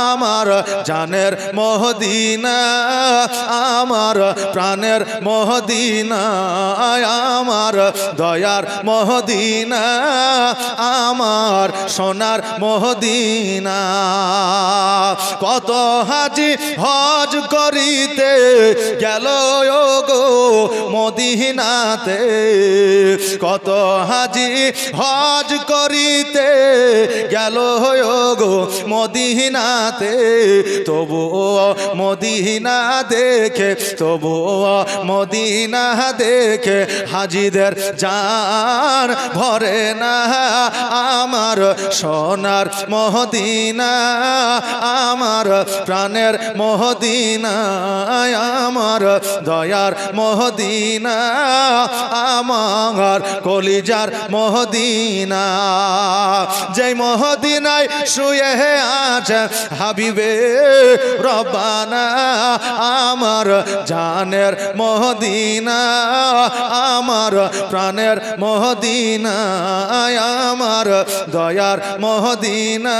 আমার জানের মদিনা, আমার প্রাণের মদিনা, আমার দয়ার মদিনা, আমার সোনার মদিনা। কত হাজি হজ করিতে গেল গো মদিনাতে, কত হাজি হজ করিতে গেল গো মদিনাতে, তবুও মদিনা দেখে, তবুও মদিনা দেখে হাজিদের জান ভরে না, আমার সোনার মদিনা, আমার প্রাণের মদিনা, আমার দয়ার মদিনা, আমার কলিজার মদিনা, যেই মদিনায় শুয়ে আছে হাবিবে রব্বানা, আমার জানের মদিনা, আমার প্রাণের মদিনা, আমার দয়ার মদিনা,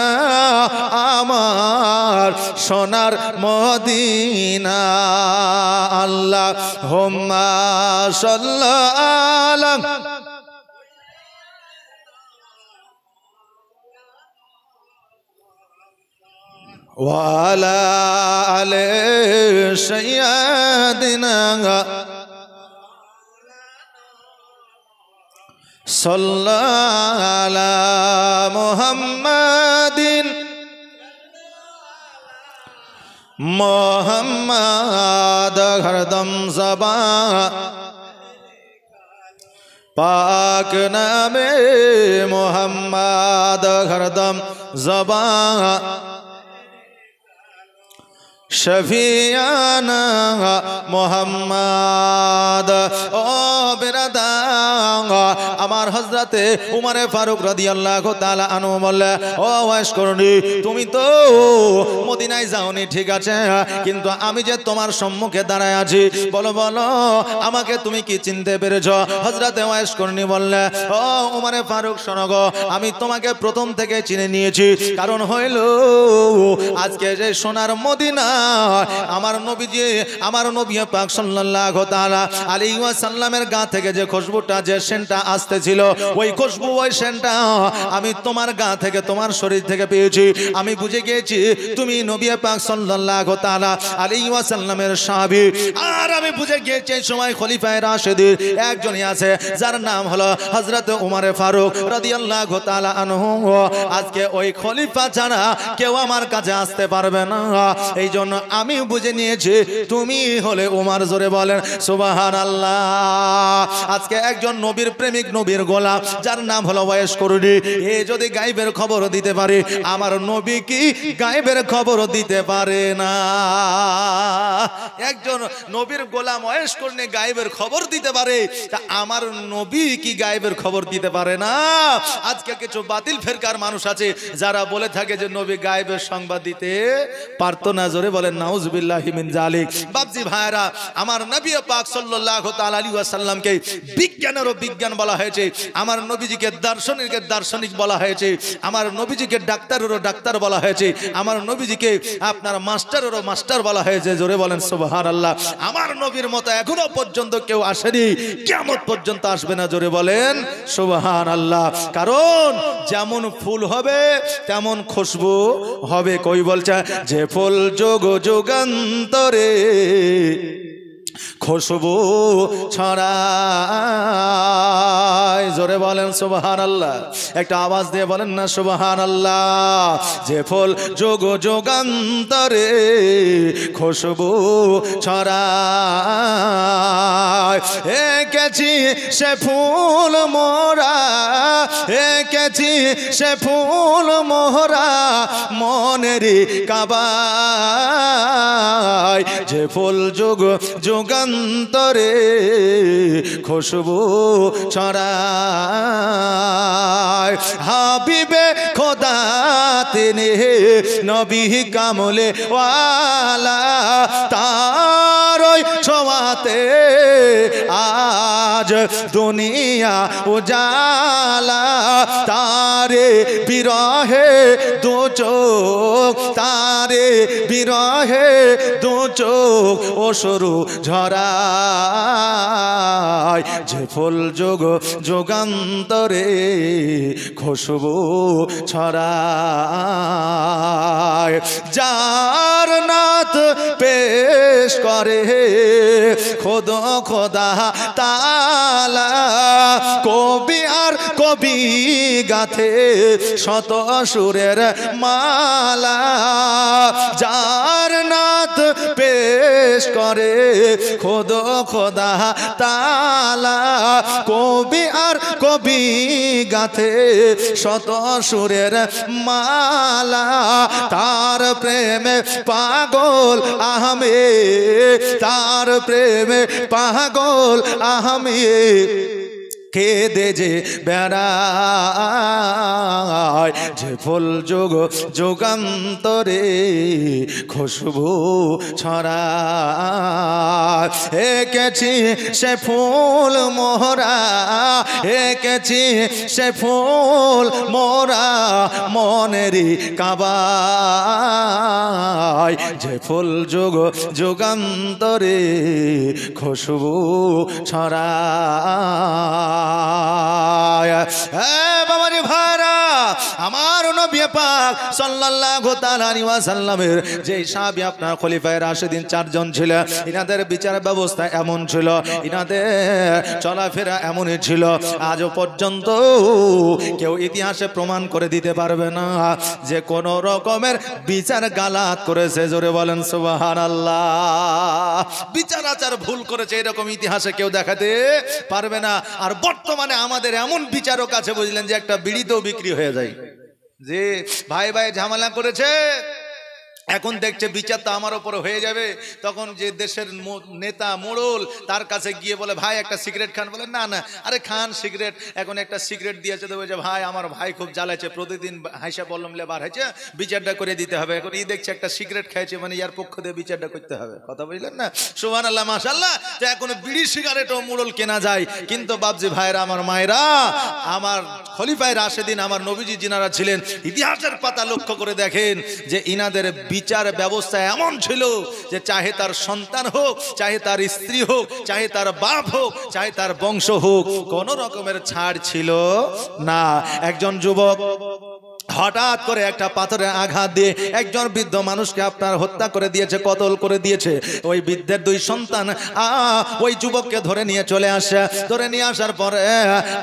আমার সোনার মদিনা। আল্লাহুম্মা সাল্লি আলা ওয়া আলা আলি সাইয়্যিদিনা সাল্লাল্লাহু আলা মুহাম্মাদিন মোহাম্মদ হরদম জবা পাক নামে মোহাম্মদ হরদম জবা শফিয়ানা মোহাম্মদ। ও বেরাদার, আমার হযরতে উমরে ফারুক রাদিয়াল্লাহু তাআলা আনহু বললে, ও ওয়াইস করনি, তুমি তো মদিনায় যাওনি ঠিক আছে, কিন্তু আমি যে তোমার সম্মুখে দাঁড়ায় আছি, বলো বলো আমাকে তুমি কি চিনতে পেরেছো? হযরতে ওয়াইস করনি বললে, ও উমরে ফারুক শোনো গো, আমি তোমাকে প্রথম থেকে চিনে নিয়েছি, কারণ হইল আজকে যে সোনার মদিনা আমার নবীজি, আমার নবী পাক সাল্লাল্লাহু তাআলা আলাইহি ওয়াসাল্লামের গা থেকে যে খুশবুটা, যে সেন্টটা আসতেছিল, ওই খুশবু, ওই সেন্টটা আমি তোমার গা থেকে, তোমার শরীর থেকে পেয়েছি। আমি বুঝে গিয়েছি তুমি নবী পাক সাল্লাল্লাহু তাআলা আলাইহি ওয়াসাল্লামের সাহাবী। আর আমি বুঝে গিয়েছি এই সময় খলিফায়ে রাশিদীর একজনই আছে, যার নাম হলো হযরত উমরে ফারুক রাদিয়াল্লাহু তাআলা আনহু। আজকে ওই খলিফা ছাড়া কেউ আমার কাছে আসতে পারবে না, এই জন্য আমি বুঝে নিয়েছি তুমি হলে উমর। জোরে বলেন সুবহানাল্লাহ। আজকে একজন নবীর প্রেমিক, নবীর গোলাম, যার নাম হলো ওয়াইস করনি, এ যদি গায়েবের খবর দিতে পারে, আমার নবী কি গায়েবের খবর দিতে পারে না? একজন নবীর গোলাম ওয়াইস করনি গায়েবের খবর দিতে পারে, তা আমার নবী কি গায়েবের খবর দিতে পারে না? আজকে কিছু বাতিল ফেরকার মানুষ আছে যারা বলে থাকে যে নবী গায়েবের সংবাদ দিতে পারতো না। জোরে বলেন নাউজুবিল্লাহি মিন যালিক। বাপজি ভাইরা, আমার নবী পাক সাল্লাল্লাহু তাআলা আলাইহি ওয়াসাল্লামকে বিজ্ঞানেরও বিজ্ঞান বলা হয়েছে, আমার নবীজিকে দার্শনিকের দার্শনিক বলা হয়েছে, আমার নবীজিকে ডাক্তারেরও ডাক্তার বলা হয়েছে, আমার নবীজিকে আপনার মাস্টারেরও মাস্টার বলা হয়েছে। জোরে বলেন সুবহানাল্লাহ। আমার নবীর মতো এখনো পর্যন্ত কেউ আসেনি, কিয়ামত পর্যন্ত আসবে না। জোরে বলেন সুবহানাল্লাহ। কারণ যেমন ফুল হবে তেমন খুশবু হবে। কই বলছে যে ফুল যোগ যুগান্তরে খুশবু ছড়ায়। জোরে বলেন সুবহানাল্লাহ। একটা আওয়াজ দিয়ে বলেন না সুবহানাল্লাহ। যে ফুল যোগ যুগান্তরে খুশবু ছড়ায়, এঁকেছি সে ফুল মোরা এঁকেছি সে ফুল মোরা মনেরই কাবায় যে ফুল যুগ যুগান্তরে খুশবু ছড়ায় হাবিবে খোদা তিনি নবী কামলে ওয়ালা তার ওই ছোঁয়াতে আজ দুনিয়া উজালা তারে বিরহে দু চোখ তারে বিরহে দু চোখ অশ্রু ঝরায় যে ফুল যুগ যুগান্তরে খুশবু ছড়ায় যার নাত পেশ করে খোদ খোদা তালা কবি আর কবি গাথে শত সুরের মালা যার নাত পেশ করে খোদ খোদা তালা কবি আর কবি গাথে শত সুরের মালা তার প্রেমে পাগল আহমে তার প্রেমে পাগল আহমে কেঁদে যে বেড়ায় যে ফুল যুগ যুগান্তরে খুশবু ছড়ায় এঁকেছি সে ফুল মোরা এঁকেছি সে ফুল মোরা মনেরই কাবায় যে ফুল যুগ যুগান্তরে খুশবু ছড়ায় বাবারে ভাইরা আমার নবী পাক সাল্লাল্লাহু তাআলা আলাইহি ওয়াসাল্লামের যে সাহাবী আপনার খলিফায়ে রাশিদিন চারজন ছিল ইনাদের বিচার ব্যবস্থা এমন ছিল ইনাদের চলাফেরা এমনই ছিল আজও পর্যন্ত কেউ ইতিহাসে প্রমাণ করে দিতে পারবে না যে কোন রকমের বিচার গালাত করেছে জোরে বলেন সুবহানাল্লাহ বিচার আচার ভুল করেছে এরকম ইতিহাসে কেউ দেখাতে পারবে না আর বর্তমানে আমাদের এমন বিচারক আছে বুঝলেন যে একটা বিড়িতেও বিক্রি হয়ে যায় যে ভাই ভাই ঝামেলা করেছে এখন দেখছে বিচার তো আমার উপরে হয়ে যাবে তখন যে দেশের নেতা মোড়ল তার কাছে গিয়ে বলে ভাই একটা সিগারেট খান বলে না না আরে খান সিগারেট এখন একটা সিগারেট দিয়েছে তো বলছে ভাই আমার ভাই খুব জ্বালাচ্ছে প্রতিদিন হাইসা বললাম লেবার হয়েছে বিচারটা করে দিতে হবে এখন এই দেখছে একটা সিগারেট খাইছে মানে ইয়ার পক্ষ দিয়ে বিচারটা করতে হবে কথা বুঝলেন না সুবহানাল্লাহ মাশাআল্লাহ তো এখন বিড়ি সিগারেটও মোড়ল কেনা যায় কিন্তু বাপজি ভাইরা আমার মায়েরা আমার খলিফায়ে রাশিদিন আমার নবীজি যিনারা ছিলেন ইতিহাসের পাতা লক্ষ্য করে দেখেন যে ইনাদের বিচার ব্যবস্থা এমন ছিল যে চাহে তার সন্তান হোক চাহে তার স্ত্রী হোক চাহে তার বাপ হোক চাহে তার বংশ হোক কোন রকমের ছাড় ছিল না একজন যুবক হঠাৎ করে একটা পাথরের আঘাত দিয়ে একজন বৃদ্ধ মানুষকে আপনার হত্যা করে দিয়েছে কতল করে দিয়েছে ওই বৃদ্ধের দুই সন্তান ওই যুবককে ধরে নিয়ে চলে আসে ধরে নিয়ে আসার পরে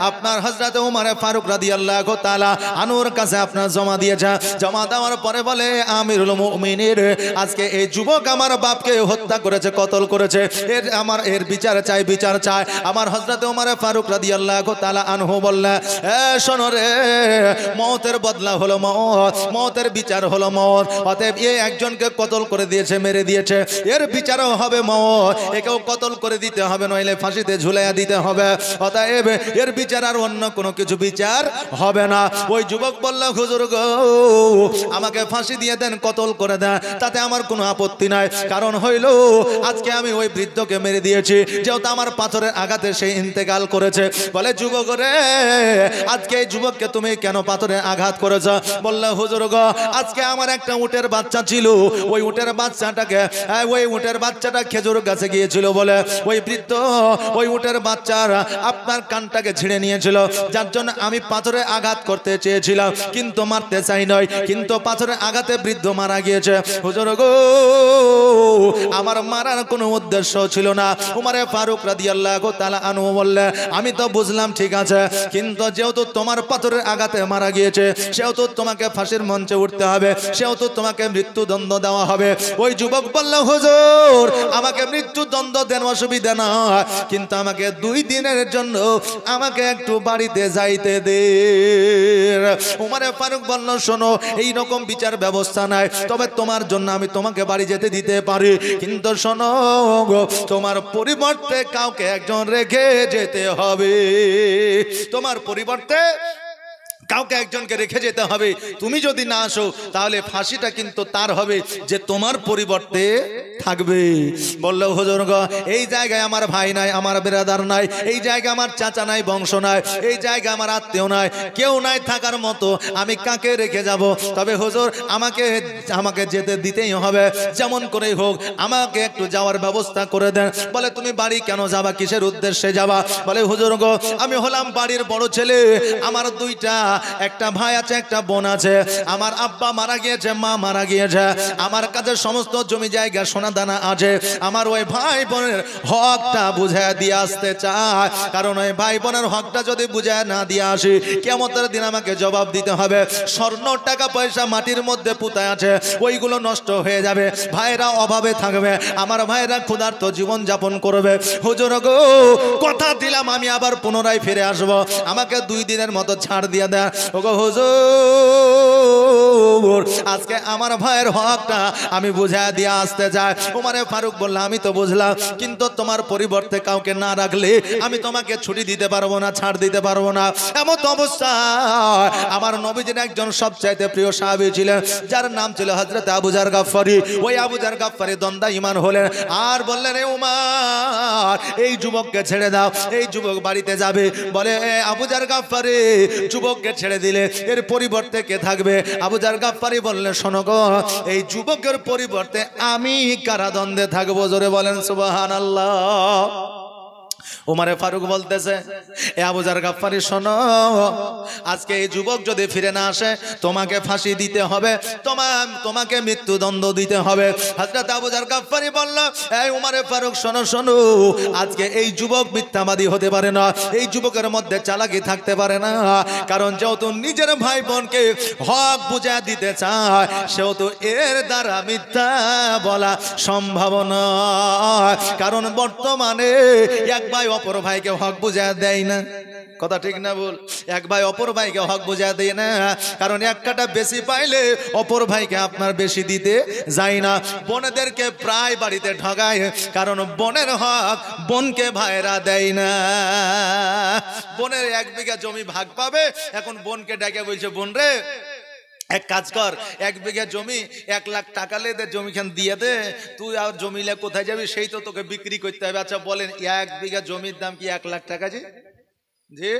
আপনার হযরত ওমর ফারুক রাদিয়াল্লাহু তাআলা আনুর কাছে আপনার জমা দিয়েছে জমা দেওয়ার পরে বলে আমিরুল মুমিনিন আজকে এই যুবক আমার বাপকে হত্যা করেছে কতল করেছে এর বিচার চাই আমার হযরত ওমর ফারুক রাদিয়াল্লাহু তাআলা আনহু বললেন শোনো রে মওতের বদলা হলো মওত মওতের বিচার হলো মওত অতএব এই একজনকে কতল করে দিয়েছে মেরে দিয়েছে এর বিচারও হবে মওত একেও কতল করে দিতে হবে নইলে ফাঁসিতে ঝুলাইয়া দিতে হবে অতএব এর বিচার আর অন্য কোনো কিছু বিচার হবে না ওই যুবক বলল হুজুর গো আমাকে ফাঁসি দিয়ে দেন কতল করে দেন তাতে আমার কোনো আপত্তি নাই কারণ হইল আজকে আমি ওই বৃদ্ধকে মেরে দিয়েছি যেহেতু আমার পাথরের আঘাতে সে ইন্তেকাল করেছে বলে যুবক রে আজকে এই যুবককে তুমি কেন পাথরে আঘাত করেছ বললে হুজুর গো আজকে আমার একটা উটের বাচ্চা ছিল ওই উটের বাচ্চাটা খেজুর গাছে গিয়েছিল বলে ওই বৃদ্ধ ওই উটের বাচ্চার আপনার কানটাকে ছিঁড়ে নিয়েছিল যার জন্য আমি পাথরে আঘাত করতে চেয়েছিলাম কিন্তু মারতে চাই নয় কিন্তু পাথরের আঘাতে বৃদ্ধ মারা গিয়েছে হুজুর গো আমার মারার কোনো উদ্দেশ্য ছিল না ওমর ফারুক রাদিয়াল্লাহু তাআলা আনহু বললেন আমি তো বুঝলাম ঠিক আছে কিন্তু যেহেতু তোমার পাথরের আঘাতে মারা গিয়েছে সেহেতু তো তোমাকে ফাঁসির মঞ্চে উঠতে হবে, সেও তো তোমাকে মৃত্যুদণ্ড দেওয়া হবে। ওই যুবক বলল, হুজুর আমাকে মৃত্যুদণ্ড দেন, অসুবিধা না, কিন্তু আমাকে 2 দিনের জন্য আমাকে একটু বাড়িতে যাইতে দে। উমরে ফারুক বলল, শোনো এই রকম বিচার ব্যবস্থা নাই, তবে তোমার জন্য আমি তোমাকে বাড়ি যেতে দিতে পারি, কিন্তু শোনো তোমার পরিবর্তে কাউকে একজন রেখে যেতে হবে, তোমার পরিবর্তে কাউকে একজনকে রেখে যেতে হবে। তুমি যদি না আসো তাহলে ফাঁসিটা কিন্তু তার হবে যে তোমার পরিবর্তে থাকবে। বললো, হুজুর গো এই জায়গায় আমার ভাই নাই, আমার বিরাদার নাই, এই জায়গায় আমার চাচা নাই, বংশ নাই, এই জায়গায় আমার আত্মীয় নাই, কেউ নাই থাকার মতো, আমি কাকে রেখে যাব? তবে হুজুর আমাকে যেতে দিতেই হবে, যেমন করেই হোক আমাকে একটু যাওয়ার ব্যবস্থা করে দেন। বলে, তুমি বাড়ি কেন যাবা, কিসের উদ্দেশ্যে যাবা? বলে, হুজুর গো আমি হলাম বাড়ির বড় ছেলে, আমার 2টা, একটা ভাই আছে, একটা বোন আছে, আমার আব্বা মারা গিয়েছে, মা মারা গিয়েছে, আমার কাছে সমস্ত জমি জায়গা সোনা দানা আছে, আমার ওই ভাই বোনের হকটা বুঝায় দিয়ে আসতে চায়, কারণ ওই ভাই বোনের হকটা যদি বুঝায় না দিয়ে আসি কিয়ামতের দিন আমাকে জবাব দিতে হবে। স্বর্ণ টাকা পয়সা মাটির মধ্যে পুঁতে আছে, ওইগুলো নষ্ট হয়ে যাবে, ভাইরা অভাবে থাকবে, আমার ভাইরা ক্ষুধার্ত জীবন যাপন করবে। হুজুর গো কথা দিলাম আমি আবার পুনরায় ফিরে আসবো, আমাকে 2 দিনের মতো ছাড় দিয়ে দেয়। ওগো হুজুর আজকে আমার ভাইয়ের হকটা আমি বুঝা দিয়ে আসতে চাই। উমরে ফারুক বলল, আমি তো বুঝলাম, কিন্তু তোমার পরিবর্তে কাউকে না রাখলে আমি তোমাকে ছুটি দিতে পারবো না, ছাড় দিতে পারবো না। এমন অবস্থা আমার নবীজির একজন সবচাইতে প্রিয় সাহাবী ছিলেন, যার নাম ছিল হযরত আবু যার গাফফারী। ওই আবু যার গাফফারী দ্বন্দ্ব ঈমান হলেন আর বললেন, এ উমর এই যুবককে ছেড়ে দাও, এই যুবক বাড়িতে যাবে। বলে, আবু যার গাফফারী যুবককে ছেড়ে দিলে এর পরিবর্তে কে থাকবে? আবু যার গাফফারী বললেন, শোনো গো এই যুবকের পরিবর্তে আমি কারাদণ্ডে থাকবো। জোরে বলেন সুবহানাল্লাহ। উমরে ফারুক বলতেছে, এ আবু যার গাফফারী শোনো, আজকে এই যুবক যদি ফিরে না আসে তোমাকে ফাঁসি দিতে হবে, তোমাকে মৃত্যুদণ্ড দিতে হবে। হযরত আবু যার গাফফারী বলল, এই উমরে ফারুক শোনো শোনো, আজকে এই যুবক মিথ্যাবাদী হতে পারে না, এই যুবকের মধ্যে চালাকি থাকতে পারে না, কারণ যেহেতু নিজের ভাই বোনকে হক বুঝা দিতে চায় সেহেতু এর দ্বারা মিথ্যা বলা সম্ভব নয়, কারণ বর্তমানে এক ভাই অপর ভাইকে হক বুঝা দেয় না। কথা ঠিক না বল? এক ভাই অপর ভাইকে হক বুঝা দেয় না, কারণ এক কাটা বেশি পাইলে অপর ভাইকে আপনার বেশি দিতে যায় না। বোনেদেরকে প্রায় বাড়িতে ঠগায়, কারণ বোনের হক বোনকে ভাইরা দেয় না। বোনের 1 বিঘা জমি ভাগ পাবে, এখন বোনকে ডেকে বলছে, বোন রে এক কাজ কর, 1 বিঘা জমি 1 লাখ টাকা লে দে, জমিখান দিয়ে দে, তুই আর জমিলে কোথায় যাবি, সেই তো তোকে বিক্রি করতে হবে। আচ্ছা বলেন 1 বিঘা জমির দাম কি 1 লাখ টাকা? যে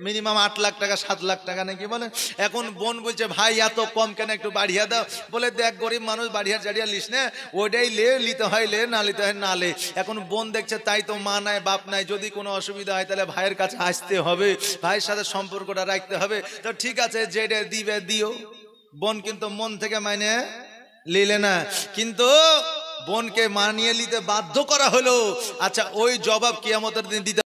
মিনিমাম 8 লাখ টাকা 7 লাখ টাকা নাকি বলেন। এখন বোন বলছে, ভাই এত কম কেন, একটু বাড়িয়ে দাও। বলে, দেখ গরিব মানুষ, বাড়িয়া চাড়িয়া লিস না, ওইটাই নিতে হয় লে, না নিতে হয় না লে। এখন বোন দেখছে তাই তো মা নাই বাপ নাই, যদি কোনো অসুবিধা হয় তাহলে ভাইয়ের কাছে আসতে হবে, ভাইয়ের সাথে সম্পর্কটা রাখতে হবে। তো ঠিক আছে যেটা দিবে দিও। বোন কিন্তু মন থেকে মানে নিলে না, কিন্তু বোনকে মানিয়ে নিতে বাধ্য করা হলো। আচ্ছা ওই জবাব কিয়ামতের দিন দিতে